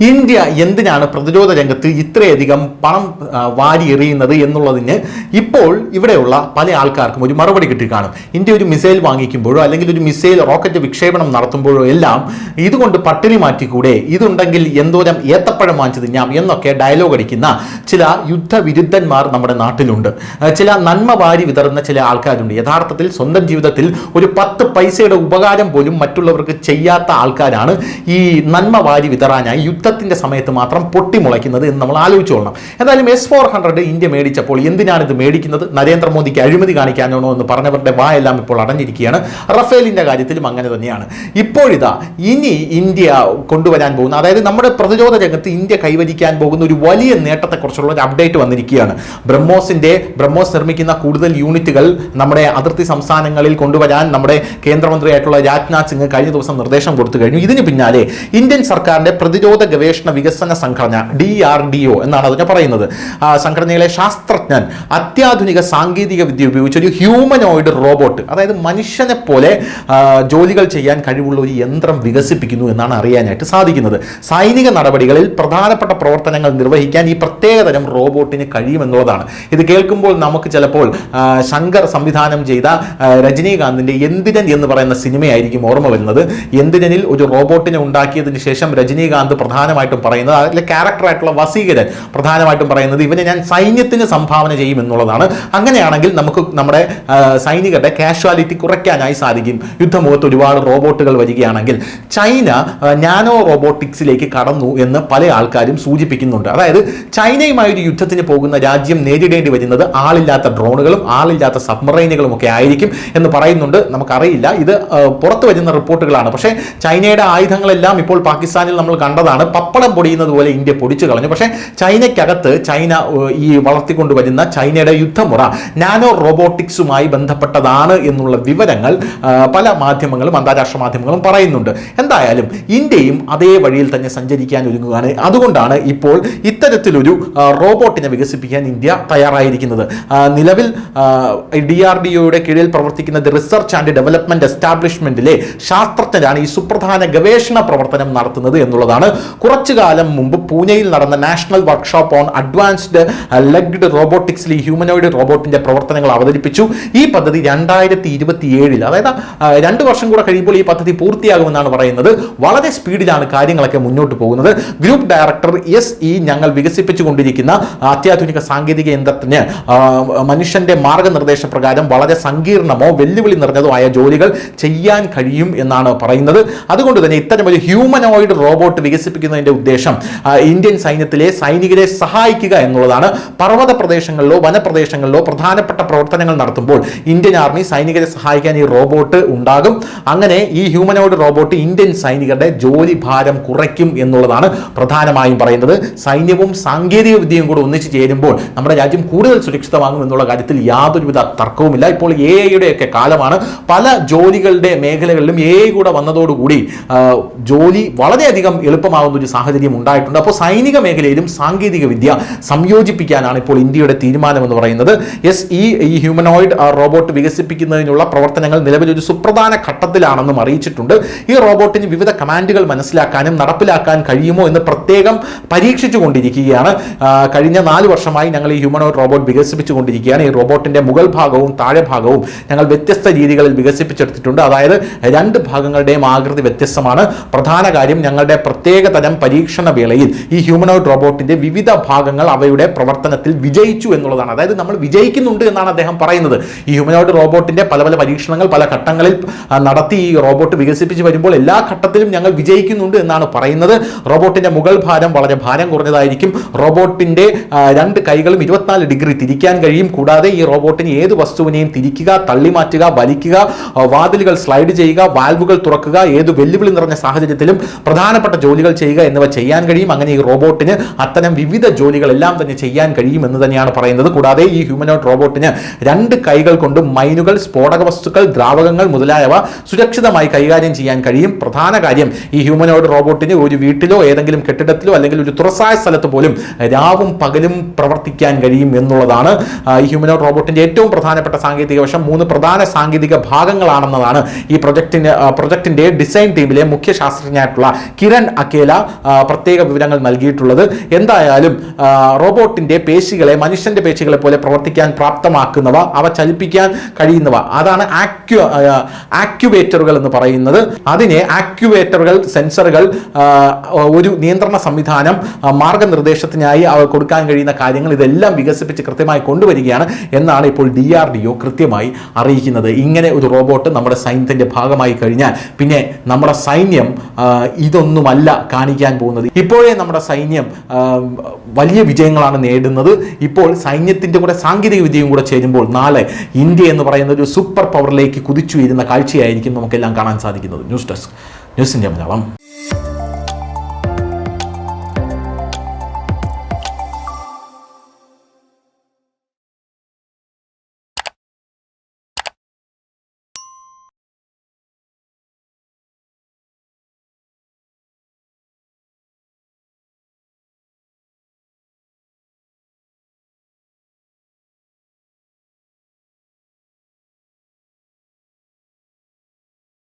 India എന്തിനാണ് പ്രതിരോധ രംഗത്ത് ഇത്രയധികം പണം വാരി എറിയുന്നത് എന്നുള്ളതിന് ഇപ്പോൾ ഇവിടെയുള്ള പല ആൾക്കാർക്കും ഒരു മറുപടി കിട്ടിക്കാണും. ഇന്ത്യ ഒരു മിസൈൽ വാങ്ങിക്കുമ്പോഴോ അല്ലെങ്കിൽ ഒരു മിസൈൽ റോക്കറ്റ് വിക്ഷേപണം നടത്തുമ്പോഴോ എല്ലാം ഇതുകൊണ്ട് പട്ടിണി മാറ്റിക്കൂടെ, ഇതുണ്ടെങ്കിൽ എന്തോരം ഏത്തപ്പഴം വാങ്ങിച്ചു തിന്നാം എന്നൊക്കെ ഡയലോഗ് അടിക്കുന്ന ചില യുദ്ധവിരുദ്ധന്മാർ നമ്മുടെ നാട്ടിലുണ്ട്. ചില നന്മ വാരി വിതറുന്ന ചില ആൾക്കാരുണ്ട്. യഥാർത്ഥത്തിൽ സ്വന്തം ജീവിതത്തിൽ ഒരു 10 പൈസയുടെ ഉപകാരം പോലും മറ്റുള്ളവർക്ക് ചെയ്യാത്ത ആൾക്കാരാണ് ഈ നന്മ വാരി വിതറാനായി യുദ്ധത്തിന്റെ സമയത്ത് മാത്രം പൊട്ടിമുളയ്ക്കുന്നത് എന്ന് നമ്മൾ ആലോചിച്ചോളണം. എന്തായാലും S-400 ഇന്ത്യ മേടിച്ചപ്പോൾ എന്തിനാണ് ഇത് മേടിക്കുന്നത്? നരേന്ദ്രമോദിക്ക് അഴിമതി കാണിക്കാനാണോ എന്ന് പറഞ്ഞവരുടെ വായെല്ലാം ഇപ്പോൾ അടഞ്ഞിരിക്കുകയാണ്. റഫേലിന്റെ കാര്യത്തിലും അങ്ങനെ തന്നെയാണ്. ഇപ്പോഴിതാ ഇനി ഇന്ത്യ കൊണ്ടുവരാൻ പോകുന്ന, അതായത് നമ്മുടെ പ്രതിരോധ രംഗത്ത് ഇന്ത്യ കൈവരിക്കാൻ പോകുന്ന ഒരു വലിയ നേട്ടത്തെക്കുറിച്ചുള്ള ഒരു അപ്ഡേറ്റ് വന്നിരിക്കുകയാണ്. ബ്രഹ്മോസ് നിർമ്മിക്കുന്ന കൂടുതൽ യൂണിറ്റുകൾ നമ്മുടെ അതിർത്തി സംസ്ഥാനങ്ങളിൽ കൊണ്ടുവരാൻ നമ്മുടെ കേന്ദ്രമന്ത്രിയായിട്ടുള്ള രാജ്നാഥ് സിംഗ് കഴിഞ്ഞ ദിവസം നിർദ്ദേശം കൊടുത്തു കഴിഞ്ഞു. ഇതിന് പിന്നാലെ ഇന്ത്യൻ സർക്കാരിന്റെ പ്രതിരോധ ഗവേഷണ വികസന സംഘടന DRDO എന്നാണ് അതിനെ പറയുന്നത്. സംഘടനയിലെ ശാസ്ത്രജ്ഞൻ അത്യാധുനിക സാങ്കേതിക വിദ്യ ഉപയോഗിച്ച് ഒരു ഹ്യൂമനോയിഡ് റോബോട്ട്, അതായത് മനുഷ്യനെ പോലെ ജോലികൾ ചെയ്യാൻ കഴിവുള്ള ഒരു യന്ത്രം വികസിപ്പിക്കുന്നു എന്നാണ് അറിയാനായിട്ട് സാധിക്കുന്നത്. സൈനിക നടപടികളിൽ പ്രധാനപ്പെട്ട പ്രവർത്തനങ്ങൾ നിർവഹിക്കാൻ ഈ പ്രത്യേകതരം റോബോട്ടിന് കഴിയുമെന്നുള്ളതാണ്. ഇത് കേൾക്കുമ്പോൾ നമുക്ക് ചിലപ്പോൾ ശങ്കർ സംവിധാനം ചെയ്ത രജനീകാന്തിന്റെ എന്തിരൻ എന്ന് പറയുന്ന സിനിമയായിരിക്കും ഓർമ്മ വരുന്നത്. എന്തിരനിൽ ഒരു റോബോട്ടിനെ ഉണ്ടാക്കിയതിന് ശേഷം രജനീകാന്ത് പ്രധാനമായിട്ടും പറയുന്നത്, അതിലെ ക്യാരക്ടറായിട്ടുള്ള വസീകരൻ പ്രധാനമായിട്ടും പറയുന്നത് ഇവനെ ഞാൻ സൈന്യത്തിന് സംഭാവന ചെയ്യും എന്നുള്ളതാണ്. അങ്ങനെയാണെങ്കിൽ നമുക്ക് നമ്മുടെ സൈനികരുടെ കാഷ്വാലിറ്റി കുറയ്ക്കാനായി സാധിക്കും. യുദ്ധമുഖത്ത് ഒരുപാട് റോബോട്ടുകൾ വരികയാണെങ്കിൽ. ചൈന നാനോ റോബോട്ടിക്സിലേക്ക് കടന്നു എന്ന് പല ആൾക്കാരും സൂചിപ്പിക്കുന്നുണ്ട്. അതായത് ചൈനയുമായി ഒരു യുദ്ധത്തിന് പോകുന്ന രാജ്യം നേരിടേണ്ടി വരുന്നത് ആളില്ലാത്ത ഡ്രോണുകളും ആളില്ലാത്ത സബ്മറൈനുകളും ഒക്കെ ആയിരിക്കും എന്ന് പറയുന്നുണ്ട്. നമുക്കറിയില്ല, ഇത് പുറത്തു വരുന്ന റിപ്പോർട്ടുകളാണ്. പക്ഷേ ചൈനയുടെ ആയുധങ്ങളെല്ലാം ഇപ്പോൾ പാകിസ്ഥാനിൽ നമ്മൾ കണ്ടതാണ്. പപ്പടം പൊടിയുന്നത് പോലെ ഇന്ത്യ പൊടിച്ചു കളഞ്ഞു. പക്ഷേ ചൈനയ്ക്കകത്ത് ചൈന ഈ വളർത്തിക്കൊണ്ടുവരുന്ന ചൈനയുടെ യുദ്ധമുറ നാനോ റോബോട്ടിക്സുമായി ബന്ധപ്പെട്ടതാണ് എന്നുള്ള വിവരങ്ങൾ പല മാധ്യമങ്ങളും അന്താരാഷ്ട്ര മാധ്യമങ്ങളും പറയുന്നുണ്ട്. എന്തായാലും ഇന്ത്യയും അതേ വഴിയിൽ തന്നെ സഞ്ചരിക്കാൻ ഒരുങ്ങുകയാണ്. അതുകൊണ്ടാണ് ഇപ്പോൾ ഇത്തരത്തിലൊരു റോബോട്ടിനെ വികസിപ്പിക്കാൻ ഇന്ത്യ തയ്യാറായിരിക്കുന്നത്. നിലവിൽ DRDOയുടെ കീഴിൽ പ്രവർത്തിക്കുന്ന റിസർച്ച് ആൻഡ് ഡെവലപ്മെന്റ് എസ്റ്റാബ്ലിഷ്മെന്റിലെ ശാസ്ത്രജ്ഞരാണ് ഈ സുപ്രധാന ഗവേഷണ പ്രവർത്തനം നടത്തുന്നത് എന്നുള്ളതാണ്. കുറച്ചു കാലം മുമ്പ് പൂനെയിൽ നടന്ന national workshop on advanced legged റോബോട്ടിക്സിൽ ഈ ഹ്യൂമനോയിഡ് റോബോട്ടിന്റെ പ്രവർത്തനങ്ങൾ അവതരിപ്പിച്ചു. ഈ പദ്ധതി 2027, അതായത് 2 വർഷം കൂടെ കഴിയുമ്പോൾ ഈ പദ്ധതി പൂർത്തിയാകുമെന്നാണ് പറയുന്നത്. വളരെ സ്പീഡിലാണ് കാര്യങ്ങളൊക്കെ മുന്നോട്ട് പോകുന്നത്. ഗ്രൂപ്പ് ഡയറക്ടർ SE ഞങ്ങൾ വികസിപ്പിച്ചുകൊണ്ടിരിക്കുന്ന അത്യാധുനിക സാങ്കേതിക യന്ത്രത്തിന് മനുഷ്യന്റെ മാർഗനിർദ്ദേശ പ്രകാരം വളരെ സങ്കീർണമോ വെല്ലുവിളി നിറഞ്ഞതോ ആയ ജോലികൾ ചെയ്യാൻ കഴിയും എന്നാണ് പറയുന്നത്. അതുകൊണ്ട് തന്നെ ഇത്തരമൊരു ഹ്യൂമനോയിഡ് റോബോട്ട് വികസിപ്പിക്കുന്നതിന്റെ ഉദ്ദേശം ഇന്ത്യൻ സൈന്യത്തിലെ സൈനികരെ സഹായിക്കുക എന്നുള്ളതാണ്. പർവ്വത പ്രദേശങ്ങളിലോ വനപ്രദേശങ്ങളിലോ പ്രധാനപ്പെട്ട പ്രവർത്തനങ്ങൾ നടത്തുമ്പോൾ ഇന്ത്യൻ ആർമി സൈനികരെ സഹായിക്കാൻ ഈ റോബോട്ട് ഉണ്ടാകും. അങ്ങനെ ഈ ഹ്യൂമനോയിഡ് റോബോട്ട് ഇന്ത്യൻ സൈനികരുടെ ജോലി ഭാരം കുറയ്ക്കും എന്നുള്ളതാണ് പ്രധാനമായും പറയുന്നത്. സൈന്യവും സാങ്കേതിക വിദ്യയും കൂടെ ഒന്നിച്ചു ചേരുമ്പോൾ നമ്മുടെ രാജ്യം കൂടുതൽ സുരക്ഷിതമാകും എന്നുള്ള കാര്യത്തിൽ യാതൊരുവിധ തർക്കവുമില്ല. ഇപ്പോൾ AI ഒക്കെ കാലമാണ്. പല ജോലികളുടെ മേഖലകളിലും AI കൂടെ വന്നതോടുകൂടി ജോലി വളരെയധികം എളുപ്പമാകുന്ന ഒരു സാഹചര്യം ഉണ്ടായിട്ടുണ്ട്. അപ്പോൾ സൈനിക മേഖലയിലും സാങ്കേതിക വിദ്യ സംയോജിപ്പിക്കാനാണ് ഇപ്പോൾ ഇന്ത്യയുടെ തീരുമാനം എന്ന് പറയുന്നത്. SE ഈ ഹ്യൂമനോയിഡ് റോബോട്ട് വികസിപ്പിക്കുന്നതിനുള്ള പ്രവർത്തനങ്ങൾ നിലവിലൊരു സുപ്രധാന ഘട്ടത്തിലാണെന്നും അറിയിച്ചിട്ടുണ്ട്. ഈ റോബോട്ടിന് വിവിധ കമാൻഡുകൾ മനസ്സിലാക്കാനും നടപ്പിലാക്കാൻ കഴിയുമോ എന്ന് പ്രത്യേകം പരീക്ഷിച്ചു കൊണ്ടിരിക്കുകയാണ്. കഴിഞ്ഞ 4 വർഷമായി ഞങ്ങൾ ഈ ഹ്യൂമനോയിഡ് റോബോട്ട് വികസിപ്പിച്ചു കൊണ്ടിരിക്കുകയാണ്. ഈ റോബോട്ടിന്റെ മുകൾ ഭാഗവും താഴെ ഭാഗവും ഞങ്ങൾ വ്യത്യസ്ത രീതികളിൽ വികസിപ്പിച്ചെടുത്തിട്ടുണ്ട്. അതായത് 2 ഭാഗങ്ങളുടെയും ആകൃതി വ്യത്യസ്തമാണ്. പ്രധാന കാര്യം, ഞങ്ങളുടെ പ്രത്യേക തരം പരീക്ഷണ വേളയിൽ ഈ ഹ്യൂമനോയിഡ് റോബോട്ടിന്റെ വിവിധ ഭാഗങ്ങൾ അവയുടെ പ്രവർത്തനത്തിൽ വിജയിച്ചു എന്നുള്ളതാണ്. അതായത് നമ്മൾ വിജയിക്കുന്നുണ്ട് എന്നാണ് അദ്ദേഹം പറയുന്നത്. ഈ ഹ്യൂമനോയിഡ് റോബോട്ടിന്റെ പല ഘട്ടങ്ങൾ പല ഘട്ടങ്ങളിൽ നടത്തി ഈ റോബോട്ട് വികസിപ്പിച്ച് വരുമ്പോൾ എല്ലാ ഘട്ടത്തിലും ഞങ്ങൾ വിജയിക്കുന്നുണ്ട് എന്നാണ് പറയുന്നത്. റോബോട്ടിന്റെ മുകൾ ഭാരം വളരെ ഭാരം കുറഞ്ഞതായിരിക്കും. റോബോട്ടിന്റെ 2 കൈകളും 24 ഡിഗ്രി തിരിക്കാൻ കഴിയും. കൂടാതെ ഈ റോബോട്ടിന് ഏത് വസ്തുവിനെയും തിരിക്കുക, തള്ളിമാറ്റുക, വലിക്കുക, വാതിലുകൾ സ്ലൈഡ് ചെയ്യുക, വാൽവുകൾ തുറക്കുക, ഏത് വെല്ലുവിളി നിറഞ്ഞ സാഹചര്യത്തിലും പ്രധാനപ്പെട്ട ജോലികൾ ചെയ്യുക എന്നിവ ചെയ്യാൻ കഴിയും. അങ്ങനെ ഈ റോബോട്ടിന് അത്തരം വിവിധ ജോലികളെല്ലാം തന്നെ ചെയ്യാൻ കഴിയും എന്ന് തന്നെയാണ് പറയുന്നത്. കൂടാതെ ഈ ഹ്യൂമനോയിഡ് റോബോട്ടിന് 2 കൈകൾ കൊണ്ട് മൈനുകൾ, സ്ഫോടക വസ്തുക്കൾ, ദ്രാവകങ്ങൾ മുതലായവ സുരക്ഷിതമായി കൈകാര്യം ചെയ്യാൻ കഴിയും. പ്രധാന കാര്യം, ഈ ഹ്യൂമനോയിഡ് റോബോട്ടിന് ഒരു വീട്ടിലോ ഏതെങ്കിലും കെട്ടിടത്തിലോ അല്ലെങ്കിൽ ഒരു തുറസായ സ്ഥലത്ത് പോലും രാവും പകലും പ്രവർത്തിക്കാൻ കഴിയും എന്നുള്ളതാണ്. ഈ ഹ്യൂമനോയിഡ് റോബോട്ടിന്റെ ഏറ്റവും പ്രധാനപ്പെട്ട സാങ്കേതിക വശം 3 പ്രധാന സാങ്കേതിക ഭാഗങ്ങളാണെന്നതാണ് ഈ പ്രൊജക്ടിന്റെ ഡിസൈൻ ടീമിലെ മുഖ്യ ശാസ്ത്രജ്ഞനായിട്ടുള്ള കിരൺ അക്കേല പ്രത്യേക വിവരങ്ങൾ നൽകിയിട്ടുള്ളത്. എന്തായാലും റോബോട്ടിന്റെ പേശികളെ മനുഷ്യന്റെ പേശികളെ പോലെ പ്രവർത്തിക്കാൻ പ്രാപ്തമാക്കുന്നവ, അവ ചലിപ്പിക്കാൻ കഴിയുന്നവ, അതാണ് ആക്യുവേറ്ററുകൾ എന്ന് പറയുന്നത്. അതിനെ ആക്യുവേറ്ററുകൾ, സെൻസറുകൾ, ഒരു നിയന്ത്രണ സംവിധാനം, മാർഗനിർദ്ദേശത്തിനായി അവർ കൊടുക്കാൻ കഴിയുന്ന കാര്യങ്ങൾ, ഇതെല്ലാം വികസിപ്പിച്ച് കൃത്യമായി കൊണ്ടുവരികയാണ് എന്നാണ് ഇപ്പോൾ DRDO കൃത്യമായി അറിയിക്കുന്നത്. ഇങ്ങനെ ഒരു റോബോട്ട് നമ്മുടെ സൈന്യത്തിന്റെ ഭാഗമായി കഴിഞ്ഞാൽ പിന്നെ നമ്മുടെ സൈന്യം ഇതൊന്നുമല്ല കാണിക്കാൻ പോകുന്നത്. ഇപ്പോഴേ നമ്മുടെ സൈന്യം വലിയ വിജയങ്ങളാണ് നേടുന്നത്. ഇപ്പോൾ സൈന്യത്തിന്റെ കൂടെ സാങ്കേതിക വിദ്യയും കൂടെ ചേരുമ്പോൾ നാളെ ഇന്ത്യ എന്ന് പറയുന്ന ഒരു സൂപ്പർ പവറിലേക്ക് കുതിച്ചു വരുന്ന കാഴ്ചയായിരിക്കും നമുക്കെല്ലാം കാണാൻ സാധിക്കുന്നത്. News desk, news India Malayalam.